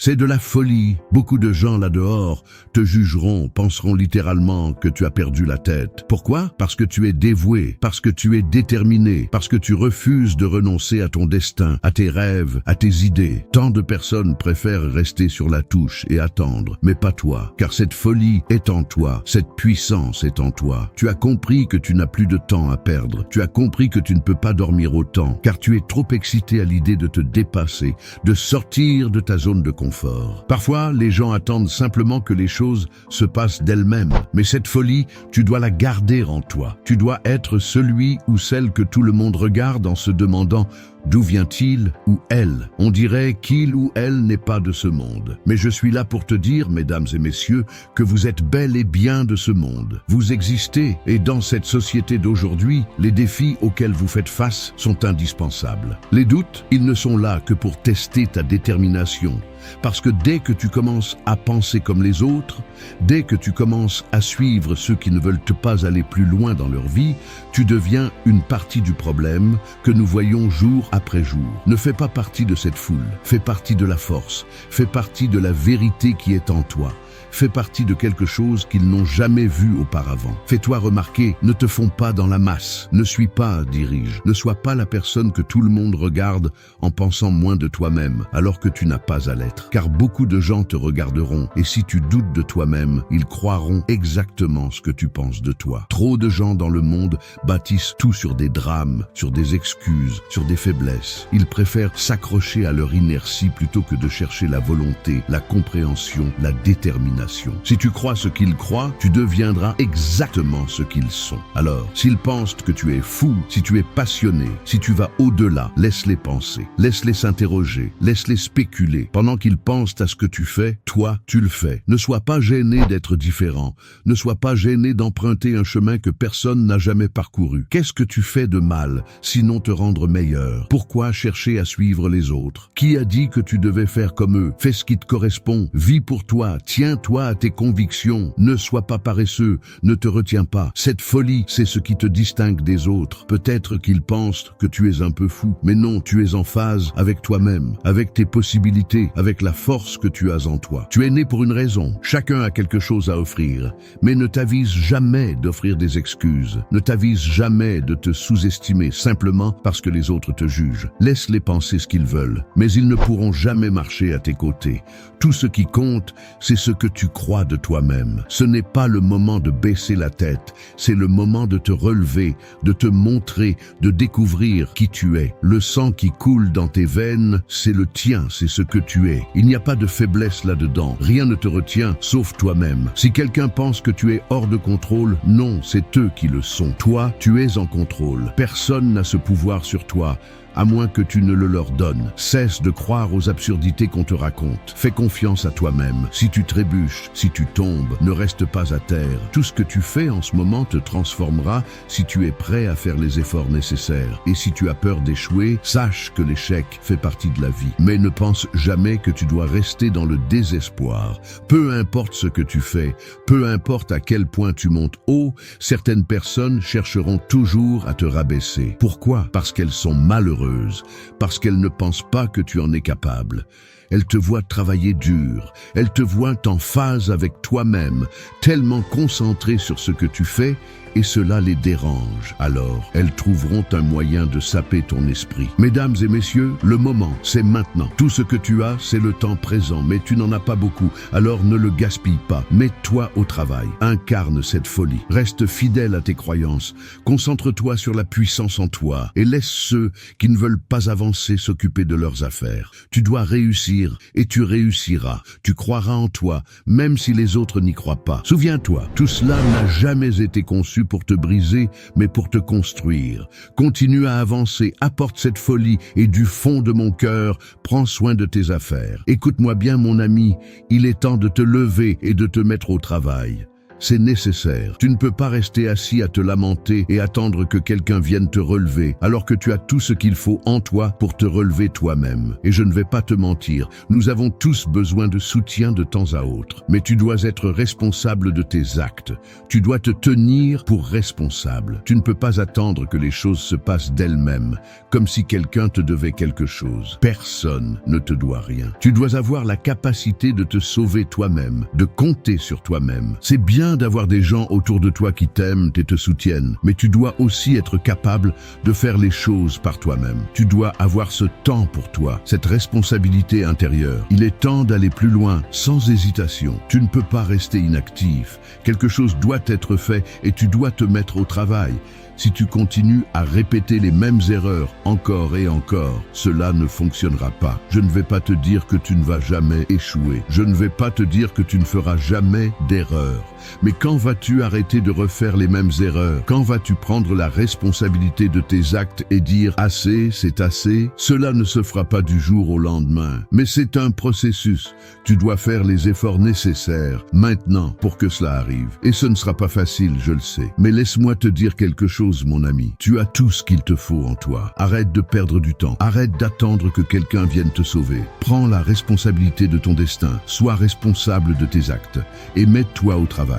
C'est de la folie. Beaucoup de gens là-dehors te jugeront, penseront littéralement que tu as perdu la tête. Pourquoi? Parce que tu es dévoué, parce que tu es déterminé, parce que tu refuses de renoncer à ton destin, à tes rêves, à tes idées. Tant de personnes préfèrent rester sur la touche et attendre, mais pas toi, car cette folie est en toi, cette puissance est en toi. Tu as compris que tu n'as plus de temps à perdre. Tu as compris que tu ne peux pas dormir autant, car tu es trop excité à l'idée de te dépasser, de sortir de ta zone de confort. Parfois, les gens attendent simplement que les choses se passent d'elles-mêmes. Mais cette folie, tu dois la garder en toi. Tu dois être celui ou celle que tout le monde regarde en se demandant d'où vient-il ou elle? On dirait qu'il ou elle n'est pas de ce monde. Mais je suis là pour te dire, mesdames et messieurs, que vous êtes bel et bien de ce monde. Vous existez, et dans cette société d'aujourd'hui, les défis auxquels vous faites face sont indispensables. Les doutes, ils ne sont là que pour tester ta détermination. Parce que dès que tu commences à penser comme les autres, dès que tu commences à suivre ceux qui ne veulent pas aller plus loin dans leur vie, tu deviens une partie du problème que nous voyons jour après jour. Ne fais pas partie de cette foule, fais partie de la force, fais partie de la vérité qui est en toi. Fais partie de quelque chose qu'ils n'ont jamais vu auparavant. Fais-toi remarquer, ne te fonds pas dans la masse. Ne suis pas, dirige. Ne sois pas la personne que tout le monde regarde en pensant moins de toi-même, alors que tu n'as pas à l'être. Car beaucoup de gens te regarderont, et si tu doutes de toi-même, ils croiront exactement ce que tu penses de toi. Trop de gens dans le monde bâtissent tout sur des drames, sur des excuses, sur des faiblesses. Ils préfèrent s'accrocher à leur inertie plutôt que de chercher la volonté, la compréhension, la détermination. Si tu crois ce qu'ils croient, tu deviendras exactement ce qu'ils sont. Alors, s'ils pensent que tu es fou, si tu es passionné, si tu vas au-delà, laisse-les penser, laisse-les s'interroger, laisse-les spéculer. Pendant qu'ils pensent à ce que tu fais, toi, tu le fais. Ne sois pas gêné d'être différent. Ne sois pas gêné d'emprunter un chemin que personne n'a jamais parcouru. Qu'est-ce que tu fais de mal, sinon te rendre meilleur? Pourquoi chercher à suivre les autres? Qui a dit que tu devais faire comme eux? Fais ce qui te correspond. Vis pour toi. Tiens-toi à tes convictions. Ne sois pas paresseux. Ne te retiens pas. Cette folie, c'est ce qui te distingue des autres. Peut-être qu'ils pensent que tu es un peu fou, mais non, tu es en phase avec toi-même, avec tes possibilités, avec la force que tu as en toi. Tu es né pour une raison. Chacun a quelque chose à offrir. Mais ne t'avise jamais d'offrir des excuses. Ne t'avise jamais de te sous-estimer simplement parce que les autres te jugent. Laisse-les penser ce qu'ils veulent, mais ils ne pourront jamais marcher à tes côtés. Tout ce qui compte, c'est ce que tu crois de toi-même. Ce n'est pas le moment de baisser la tête, c'est le moment de te relever, de te montrer, de découvrir qui tu es. Le sang qui coule dans tes veines, c'est le tien, c'est ce que tu es. Il n'y a pas de faiblesse là-dedans. Rien ne te retient, sauf toi-même. Si quelqu'un pense que tu es hors de contrôle, non, c'est eux qui le sont. Toi, tu es en contrôle. Personne n'a ce pouvoir sur toi, à moins que tu ne le leur donnes. Cesse de croire aux absurdités qu'on te raconte. Fais confiance à toi-même. Si tu trébuches, si tu tombes, ne reste pas à terre. Tout ce que tu fais en ce moment te transformera si tu es prêt à faire les efforts nécessaires. Et si tu as peur d'échouer, sache que l'échec fait partie de la vie. Mais ne pense jamais que tu dois rester dans le désespoir. Peu importe ce que tu fais, peu importe à quel point tu montes haut, certaines personnes chercheront toujours à te rabaisser. Pourquoi? Parce qu'elles sont malheureuses. Parce qu'elle ne pense pas que tu en es capable. Elle te voit travailler dur, elle te voit en phase avec toi-même, tellement concentrée sur ce que tu fais, et cela les dérange. Alors, elles trouveront un moyen de saper ton esprit. Mesdames et messieurs, le moment, c'est maintenant. Tout ce que tu as, c'est le temps présent, mais tu n'en as pas beaucoup, alors ne le gaspille pas. Mets-toi au travail. Incarne cette folie. Reste fidèle à tes croyances. Concentre-toi sur la puissance en toi, et laisse ceux qui ne veulent pas avancer s'occuper de leurs affaires. Tu dois réussir, et tu réussiras. Tu croiras en toi, même si les autres n'y croient pas. Souviens-toi, tout cela n'a jamais été conçu pour te briser, mais pour te construire. Continue à avancer, apporte cette folie et du fond de mon cœur, prends soin de tes affaires. Écoute-moi bien, mon ami, il est temps de te lever et de te mettre au travail. C'est nécessaire. Tu ne peux pas rester assis à te lamenter et attendre que quelqu'un vienne te relever, alors que tu as tout ce qu'il faut en toi pour te relever toi-même. Et je ne vais pas te mentir, nous avons tous besoin de soutien de temps à autre. Mais tu dois être responsable de tes actes. Tu dois te tenir pour responsable. Tu ne peux pas attendre que les choses se passent d'elles-mêmes, comme si quelqu'un te devait quelque chose. Personne ne te doit rien. Tu dois avoir la capacité de te sauver toi-même, de compter sur toi-même. C'est bien d'avoir des gens autour de toi qui t'aiment et te soutiennent, mais tu dois aussi être capable de faire les choses par toi-même. Tu dois avoir ce temps pour toi, cette responsabilité intérieure. Il est temps d'aller plus loin, sans hésitation. Tu ne peux pas rester inactif. Quelque chose doit être fait et tu dois te mettre au travail. Si tu continues à répéter les mêmes erreurs encore et encore, cela ne fonctionnera pas. Je ne vais pas te dire que tu ne vas jamais échouer. Je ne vais pas te dire que tu ne feras jamais d'erreur. Mais quand vas-tu arrêter de refaire les mêmes erreurs? Quand vas-tu prendre la responsabilité de tes actes et dire « assez, c'est assez » Cela ne se fera pas du jour au lendemain. Mais c'est un processus. Tu dois faire les efforts nécessaires maintenant pour que cela arrive. Et ce ne sera pas facile, je le sais. Mais laisse-moi te dire quelque chose, mon ami. Tu as tout ce qu'il te faut en toi. Arrête de perdre du temps. Arrête d'attendre que quelqu'un vienne te sauver. Prends la responsabilité de ton destin. Sois responsable de tes actes. Et mets-toi au travail.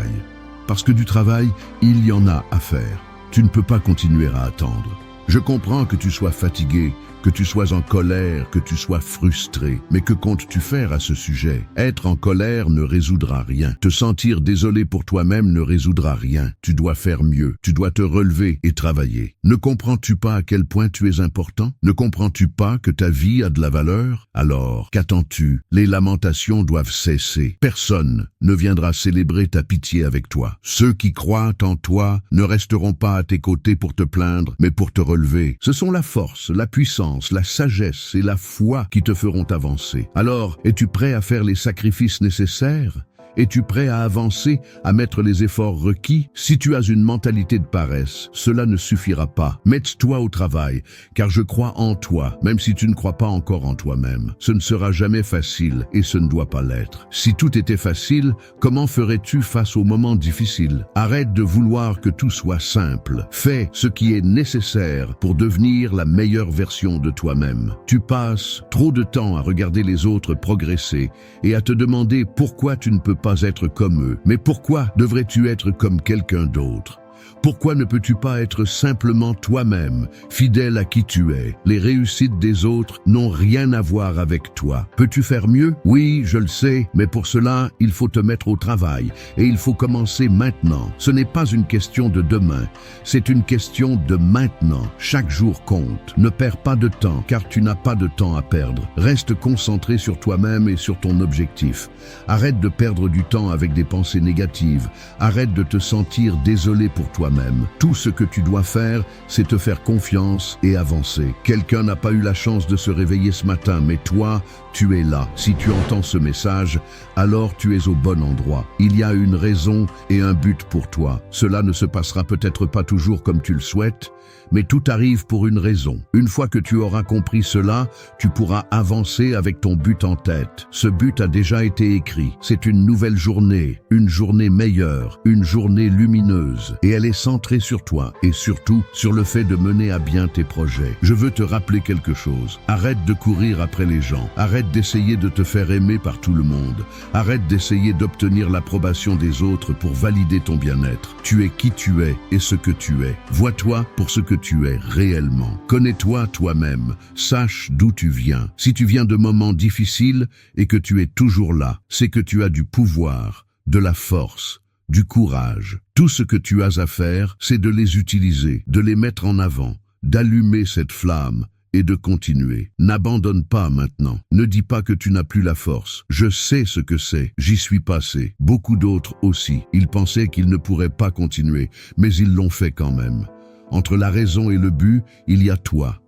Parce que du travail, il y en a à faire. Tu ne peux pas continuer à attendre. Je comprends que tu sois fatigué, que tu sois en colère, que tu sois frustré. Mais que comptes-tu faire à ce sujet? Être en colère ne résoudra rien. Te sentir désolé pour toi-même ne résoudra rien. Tu dois faire mieux. Tu dois te relever et travailler. Ne comprends-tu pas à quel point tu es important? Ne comprends-tu pas que ta vie a de la valeur? Alors, qu'attends-tu? Les lamentations doivent cesser. Personne ne viendra célébrer ta pitié avec toi. Ceux qui croient en toi ne resteront pas à tes côtés pour te plaindre, mais pour te relever. Ce sont la force, la puissance, la sagesse et la foi qui te feront avancer. Alors, es-tu prêt à faire les sacrifices nécessaires? Es-tu prêt à avancer, à mettre les efforts requis? Si tu as une mentalité de paresse, cela ne suffira pas. Mets-toi au travail, car je crois en toi, même si tu ne crois pas encore en toi-même. Ce ne sera jamais facile et ce ne doit pas l'être. Si tout était facile, comment ferais-tu face aux moments difficiles? Arrête de vouloir que tout soit simple. Fais ce qui est nécessaire pour devenir la meilleure version de toi-même. Tu passes trop de temps à regarder les autres progresser et à te demander pourquoi tu ne peux pas être comme eux. Mais pourquoi devrais-tu être comme quelqu'un d'autre? Pourquoi ne peux-tu pas être simplement toi-même, fidèle à qui tu es? Les réussites des autres n'ont rien à voir avec toi. Peux-tu faire mieux? Oui, je le sais, mais pour cela, il faut te mettre au travail et il faut commencer maintenant. Ce n'est pas une question de demain, c'est une question de maintenant. Chaque jour compte. Ne perds pas de temps, car tu n'as pas de temps à perdre. Reste concentré sur toi-même et sur ton objectif. Arrête de perdre du temps avec des pensées négatives. Arrête de te sentir désolé pour toi-même. Tout ce que tu dois faire, c'est te faire confiance et avancer. Quelqu'un n'a pas eu la chance de se réveiller ce matin, mais toi, tu es là. Si tu entends ce message, alors tu es au bon endroit. Il y a une raison et un but pour toi. Cela ne se passera peut-être pas toujours comme tu le souhaites, mais tout arrive pour une raison. Une fois que tu auras compris cela, tu pourras avancer avec ton but en tête. Ce but a déjà été écrit. C'est une nouvelle journée, une journée meilleure, une journée lumineuse. Et elle est centrée sur toi et surtout sur le fait de mener à bien tes projets. Je veux te rappeler quelque chose. Arrête de courir après les gens. Arrête d'essayer de te faire aimer par tout le monde. Arrête d'essayer d'obtenir l'approbation des autres pour valider ton bien-être. Tu es qui tu es et ce que tu es. Vois-toi pour ce que tu es réellement. Connais-toi toi-même. Sache d'où tu viens. Si tu viens de moments difficiles et que tu es toujours là, c'est que tu as du pouvoir, de la force, du courage. Tout ce que tu as à faire, c'est de les utiliser, de les mettre en avant, d'allumer cette flamme et de continuer. N'abandonne pas maintenant. Ne dis pas que tu n'as plus la force. Je sais ce que c'est. J'y suis passé. Beaucoup d'autres aussi. Ils pensaient qu'ils ne pourraient pas continuer, mais ils l'ont fait quand même. Entre la raison et le but, il y a toi.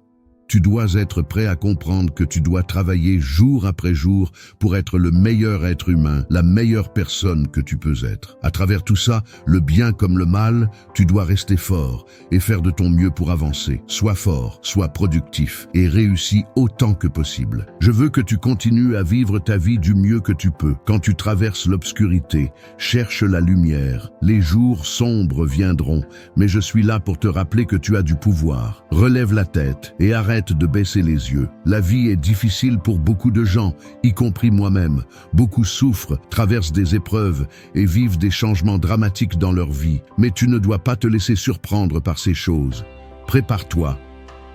Tu dois être prêt à comprendre que tu dois travailler jour après jour pour être le meilleur être humain, la meilleure personne que tu peux être. À travers tout ça, le bien comme le mal, tu dois rester fort et faire de ton mieux pour avancer. Sois fort, sois productif et réussis autant que possible. Je veux que tu continues à vivre ta vie du mieux que tu peux. Quand tu traverses l'obscurité, cherche la lumière. Les jours sombres viendront, mais je suis là pour te rappeler que tu as du pouvoir. Relève la tête et arrête de baisser les yeux. La vie est difficile pour beaucoup de gens, y compris moi-même. Beaucoup souffrent, traversent des épreuves et vivent des changements dramatiques dans leur vie. Mais tu ne dois pas te laisser surprendre par ces choses. Prépare-toi.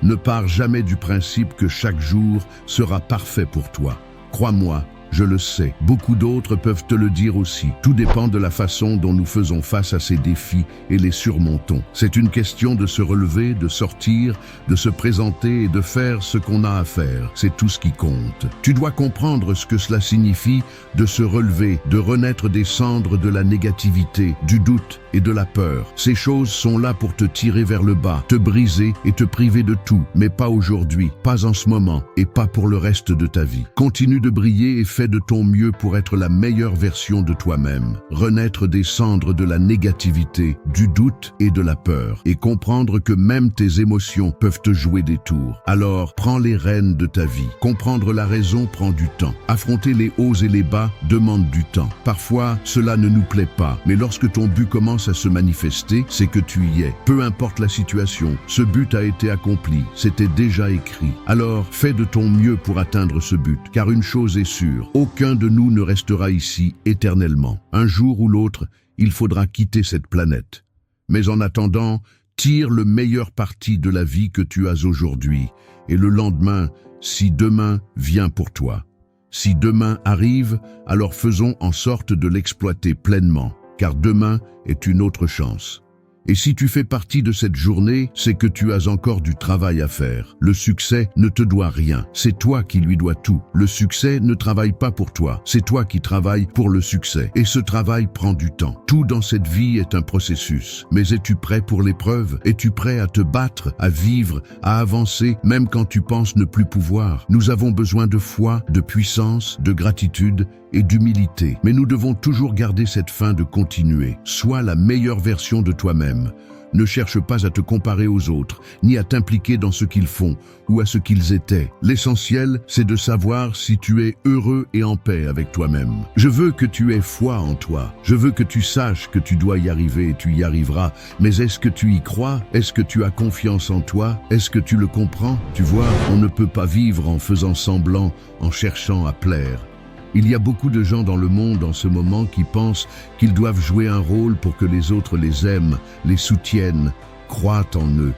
Ne pars jamais du principe que chaque jour sera parfait pour toi. Crois-moi, je le sais. Beaucoup d'autres peuvent te le dire aussi. Tout dépend de la façon dont nous faisons face à ces défis et les surmontons. C'est une question de se relever, de sortir, de se présenter et de faire ce qu'on a à faire. C'est tout ce qui compte. Tu dois comprendre ce que cela signifie de se relever, de renaître des cendres de la négativité, du doute et de la peur. Ces choses sont là pour te tirer vers le bas, te briser et te priver de tout. Mais pas aujourd'hui, pas en ce moment et pas pour le reste de ta vie. Continue de briller et fais de ton mieux pour être la meilleure version de toi-même. Renaître des cendres de la négativité, du doute et de la peur. Et comprendre que même tes émotions peuvent te jouer des tours. Alors, prends les rênes de ta vie. Comprendre la raison prend du temps. Affronter les hauts et les bas demande du temps. Parfois, cela ne nous plaît pas. Mais lorsque ton but commence à se manifester, c'est que tu y es. Peu importe la situation, ce but a été accompli. C'était déjà écrit. Alors, fais de ton mieux pour atteindre ce but. Car une chose est sûre. Aucun de nous ne restera ici éternellement. Un jour ou l'autre, il faudra quitter cette planète. Mais en attendant, tire le meilleur parti de la vie que tu as aujourd'hui. Et le lendemain, si demain vient pour toi. Si demain arrive, alors faisons en sorte de l'exploiter pleinement. Car demain est une autre chance. Et si tu fais partie de cette journée, c'est que tu as encore du travail à faire. Le succès ne te doit rien, c'est toi qui lui dois tout. Le succès ne travaille pas pour toi, c'est toi qui travailles pour le succès. Et ce travail prend du temps. Tout dans cette vie est un processus. Mais es-tu prêt pour l'épreuve? Es-tu prêt à te battre, à vivre, à avancer, même quand tu penses ne plus pouvoir? Nous avons besoin de foi, de puissance, de gratitude et d'humilité. Mais nous devons toujours garder cette fin de continuer. Sois la meilleure version de toi-même. Ne cherche pas à te comparer aux autres, ni à t'impliquer dans ce qu'ils font ou à ce qu'ils étaient. L'essentiel, c'est de savoir si tu es heureux et en paix avec toi-même. Je veux que tu aies foi en toi. Je veux que tu saches que tu dois y arriver et tu y arriveras. Mais est-ce que tu y crois? Est-ce que tu as confiance en toi? Est-ce que tu le comprends? Tu vois, on ne peut pas vivre en faisant semblant, en cherchant à plaire. Il y a beaucoup de gens dans le monde en ce moment qui pensent qu'ils doivent jouer un rôle pour que les autres les aiment, les soutiennent, croient en eux.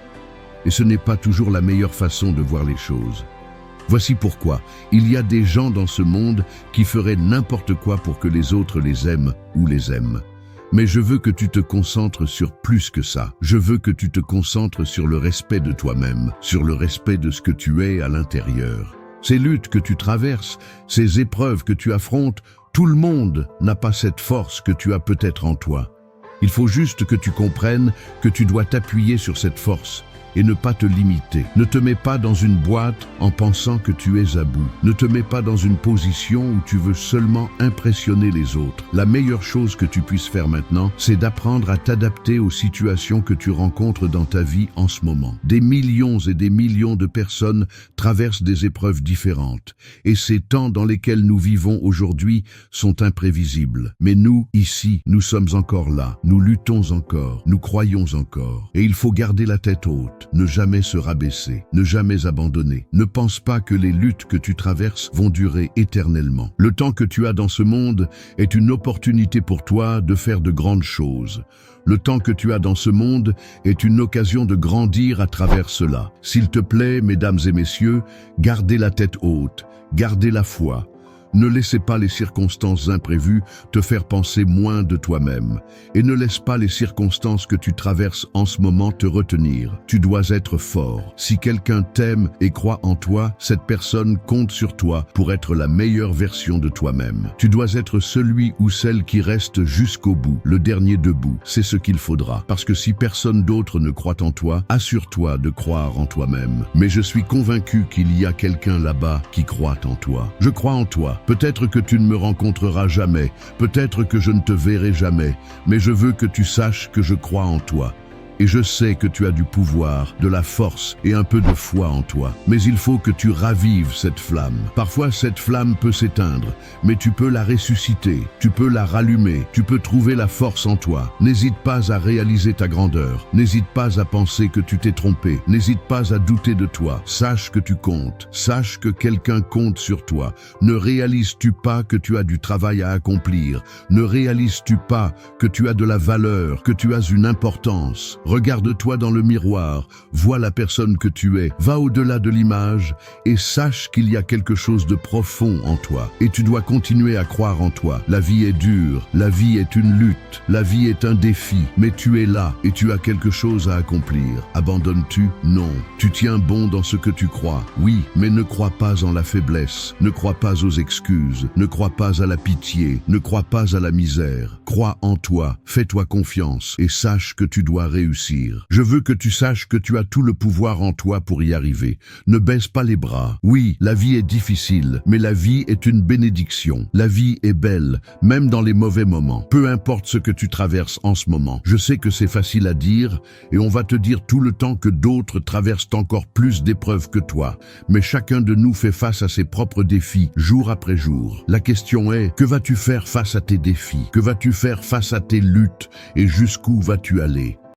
Et ce n'est pas toujours la meilleure façon de voir les choses. Voici pourquoi il y a des gens dans ce monde qui feraient n'importe quoi pour que les autres les aiment ou les aiment. Mais je veux que tu te concentres sur plus que ça. Je veux que tu te concentres sur le respect de toi-même, sur le respect de ce que tu es à l'intérieur. Ces luttes que tu traverses, ces épreuves que tu affrontes, tout le monde n'a pas cette force que tu as peut-être en toi. Il faut juste que tu comprennes que tu dois t'appuyer sur cette force et ne pas te limiter. Ne te mets pas dans une boîte en pensant que tu es à bout. Ne te mets pas dans une position où tu veux seulement impressionner les autres. La meilleure chose que tu puisses faire maintenant, c'est d'apprendre à t'adapter aux situations que tu rencontres dans ta vie en ce moment. Des millions et des millions de personnes traversent des épreuves différentes. Et ces temps dans lesquels nous vivons aujourd'hui sont imprévisibles. Mais nous, ici, nous sommes encore là. Nous luttons encore. Nous croyons encore. Et il faut garder la tête haute. Ne jamais se rabaisser, ne jamais abandonner. Ne pense pas que les luttes que tu traverses vont durer éternellement. Le temps que tu as dans ce monde est une opportunité pour toi de faire de grandes choses. Le temps que tu as dans ce monde est une occasion de grandir à travers cela. S'il te plaît, mesdames et messieurs, gardez la tête haute, gardez la foi. Ne laissez pas les circonstances imprévues te faire penser moins de toi-même. Et ne laisse pas les circonstances que tu traverses en ce moment te retenir. Tu dois être fort. Si quelqu'un t'aime et croit en toi, cette personne compte sur toi pour être la meilleure version de toi-même. Tu dois être celui ou celle qui reste jusqu'au bout, le dernier debout. C'est ce qu'il faudra. Parce que si personne d'autre ne croit en toi, assure-toi de croire en toi-même. Mais je suis convaincu qu'il y a quelqu'un là-bas qui croit en toi. Je crois en toi. Peut-être que tu ne me rencontreras jamais, peut-être que je ne te verrai jamais, mais je veux que tu saches que je crois en toi. Et je sais que tu as du pouvoir, de la force et un peu de foi en toi. Mais il faut que tu ravives cette flamme. Parfois, cette flamme peut s'éteindre, mais tu peux la ressusciter, tu peux la rallumer, tu peux trouver la force en toi. N'hésite pas à réaliser ta grandeur. N'hésite pas à penser que tu t'es trompé. N'hésite pas à douter de toi. Sache que tu comptes. Sache que quelqu'un compte sur toi. Ne réalises-tu pas que tu as du travail à accomplir? Ne réalises-tu pas que tu as de la valeur, que tu as une importance? Regarde-toi dans le miroir, vois la personne que tu es, va au-delà de l'image et sache qu'il y a quelque chose de profond en toi. Et tu dois continuer à croire en toi. La vie est dure, la vie est une lutte, la vie est un défi, mais tu es là et tu as quelque chose à accomplir. Abandonnes-tu? Non. Tu tiens bon dans ce que tu crois. Oui, mais ne crois pas en la faiblesse, ne crois pas aux excuses, ne crois pas à la pitié, ne crois pas à la misère. Crois en toi, fais-toi confiance et sache que tu dois réussir. Je veux que tu saches que tu as tout le pouvoir en toi pour y arriver. Ne baisse pas les bras. Oui, la vie est difficile, mais la vie est une bénédiction. La vie est belle, même dans les mauvais moments. Peu importe ce que tu traverses en ce moment. Je sais que c'est facile à dire, et on va te dire tout le temps que d'autres traversent encore plus d'épreuves que toi. Mais chacun de nous fait face à ses propres défis, jour après jour. La question est, que vas-tu faire face à tes défis? Que vas-tu faire face à tes luttes? Et jusqu'où vas-tu aller?